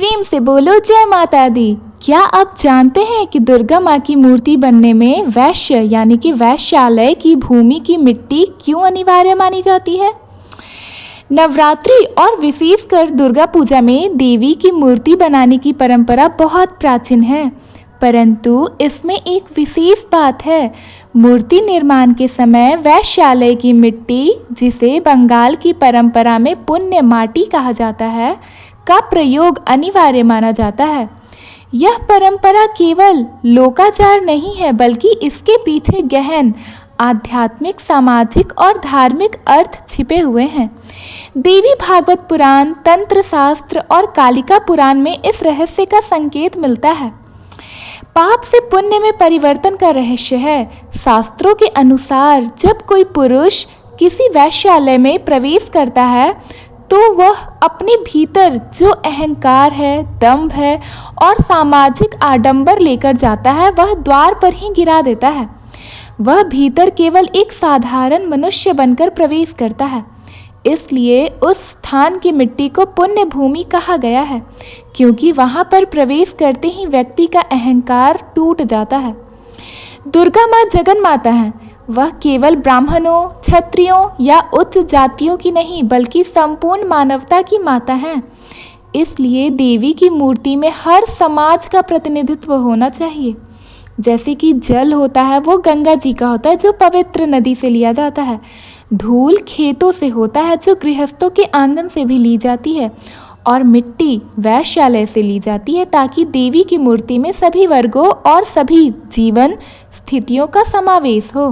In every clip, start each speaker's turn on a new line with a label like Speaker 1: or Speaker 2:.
Speaker 1: प्रेम से बोलो जय माता दी। क्या आप जानते हैं कि दुर्गा माँ की मूर्ति बनने में वैश्य यानी कि वैश्यालय की भूमि की मिट्टी क्यों अनिवार्य मानी जाती है? नवरात्रि और विशेषकर दुर्गा पूजा में देवी की मूर्ति बनाने की परंपरा बहुत प्राचीन है, परंतु इसमें एक विशेष बात है। मूर्ति निर्माण के समय वैश्यालय की मिट्टी, जिसे बंगाल की परंपरा में पुण्य माटी कहा जाता है, का प्रयोग अनिवार्य माना जाता है। यह परंपरा केवल लोकाचार नहीं है, बल्कि इसके पीछे गहन आध्यात्मिक, सामाजिक और धार्मिक अर्थ छिपे हुए हैं। देवी भागवत पुराण, तंत्र शास्त्र और कालिका पुराण में इस रहस्य का संकेत मिलता है। पाप से पुण्य में परिवर्तन का रहस्य है। शास्त्रों के अनुसार जब कोई पुरुष किसी वैश्यालय में प्रवेश करता है तो वह अपने भीतर जो अहंकार है, दंभ है और सामाजिक आडंबर लेकर जाता है, वह द्वार पर ही गिरा देता है। वह भीतर केवल एक साधारण मनुष्य बनकर प्रवेश करता है। इसलिए उस स्थान की मिट्टी को पुण्य भूमि कहा गया है, क्योंकि वहाँ पर प्रवेश करते ही व्यक्ति का अहंकार टूट जाता है। दुर्गा माँ जगन माता है। वह केवल ब्राह्मणों, क्षत्रियों या उच्च जातियों की नहीं, बल्कि संपूर्ण मानवता की माता है। इसलिए देवी की मूर्ति में हर समाज का प्रतिनिधित्व होना चाहिए। जैसे कि जल होता है वो गंगा जी का होता है, जो पवित्र नदी से लिया जाता है। धूल खेतों से होता है, जो गृहस्थों के आंगन से भी ली जाती है। और मिट्टी वैश्यालय से ली जाती है, ताकि देवी की मूर्ति में सभी वर्गों और सभी जीवन स्थितियों का समावेश हो।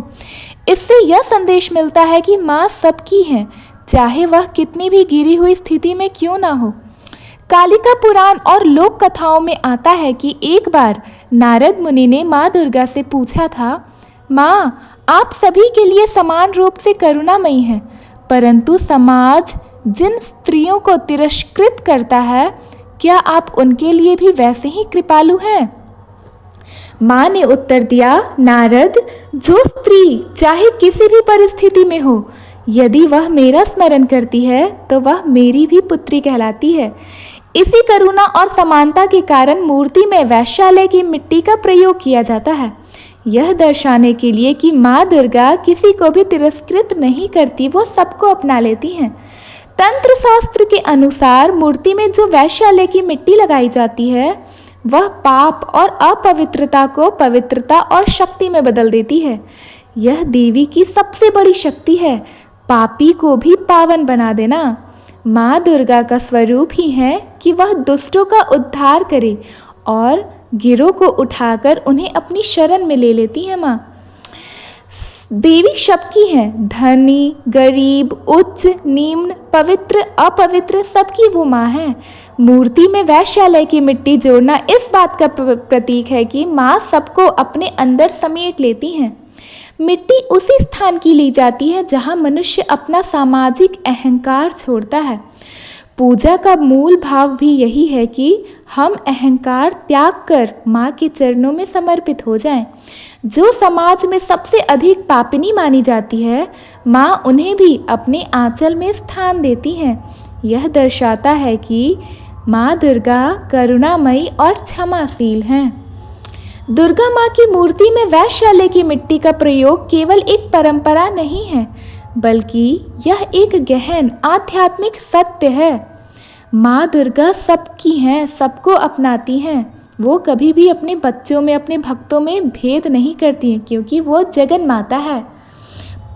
Speaker 1: इससे यह संदेश मिलता है कि माँ सबकी है, चाहे वह कितनी भी गिरी हुई स्थिति में क्यों ना हो। कालिका पुराण और लोक कथाओं में आता है कि एक बार नारद मुनि ने माँ दुर्गा से पूछा था, माँ, आप सभी के लिए समान रूप से करुणामयी हैं, परंतु समाज जिन स्त्रियों को तिरस्कृत करता है, क्या आप उनके लिए भी वैसे ही कृपालु हैं? माँ ने उत्तर दिया, नारद, जो स्त्री चाहे किसी भी परिस्थिति में हो, यदि वह मेरा स्मरण करती है तो वह मेरी भी पुत्री कहलाती है। इसी करुणा और समानता के कारण मूर्ति में वैश्यालय की मिट्टी का प्रयोग किया जाता है, यह दर्शाने के लिए कि माँ दुर्गा किसी को भी तिरस्कृत नहीं करती, वो सबको अपना लेती हैं। तंत्र शास्त्र के अनुसार मूर्ति में जो वैश्यालय की मिट्टी लगाई जाती है, वह पाप और अपवित्रता को पवित्रता और शक्ति में बदल देती है। यह देवी की सबसे बड़ी शक्ति है, पापी को भी पावन बना देना। माँ दुर्गा का स्वरूप ही है कि वह दुष्टों का उद्धार करे और गिरों को उठाकर उन्हें अपनी शरण में ले लेती है। माँ देवी सबकी है, धनी, गरीब, उच्च, निम्न, पवित्र, अपवित्र, सबकी वो माँ है। मूर्ति में वैश्यालय की मिट्टी जोड़ना इस बात का प्रतीक है कि माँ सबको अपने अंदर समेट लेती हैं। मिट्टी उसी स्थान की ली जाती है जहाँ मनुष्य अपना सामाजिक अहंकार छोड़ता है। पूजा का मूल भाव भी यही है कि हम अहंकार त्याग कर माँ के चरणों में समर्पित हो जाएं। जो समाज में सबसे अधिक पापिनी मानी जाती है, माँ उन्हें भी अपने आंचल में स्थान देती हैं। यह दर्शाता है कि माँ दुर्गा करुणामयी और क्षमाशील हैं। दुर्गा माँ की मूर्ति में वैश्यालय की मिट्टी का प्रयोग केवल एक परंपरा नहीं है, बल्कि यह एक गहन आध्यात्मिक सत्य है। माँ दुर्गा सबकी हैं, सबको अपनाती हैं। वो कभी भी अपने बच्चों में, अपने भक्तों में भेद नहीं करती हैं, क्योंकि वो जगन माता है।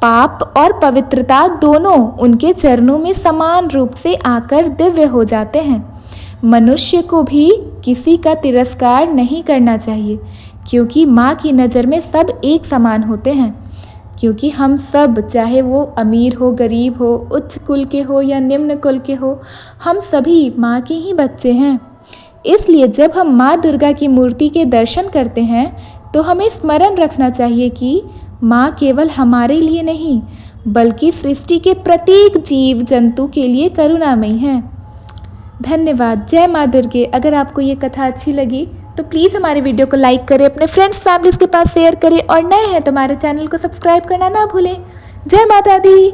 Speaker 1: पाप और पवित्रता दोनों उनके चरणों में समान रूप से आकर दिव्य हो जाते हैं। मनुष्य को भी किसी का तिरस्कार नहीं करना चाहिए, क्योंकि माँ की नज़र में सब एक समान होते हैं। क्योंकि हम सब, चाहे वो अमीर हो, गरीब हो, उच्च कुल के हो या निम्न कुल के हो, हम सभी माँ के ही बच्चे हैं। इसलिए जब हम माँ दुर्गा की मूर्ति के दर्शन करते हैं तो हमें स्मरण रखना चाहिए कि माँ केवल हमारे लिए नहीं, बल्कि सृष्टि के प्रत्येक जीव जंतु के लिए करुणामयी हैं। धन्यवाद। जय माँ दुर्गे। अगर आपको ये कथा अच्छी लगी तो प्लीज़ हमारे वीडियो को लाइक करें, अपने फ्रेंड्स फैमिलीज़ के पास शेयर करें और नए हैं तो हमारे चैनल को सब्सक्राइब करना ना भूलें। जय माता दी।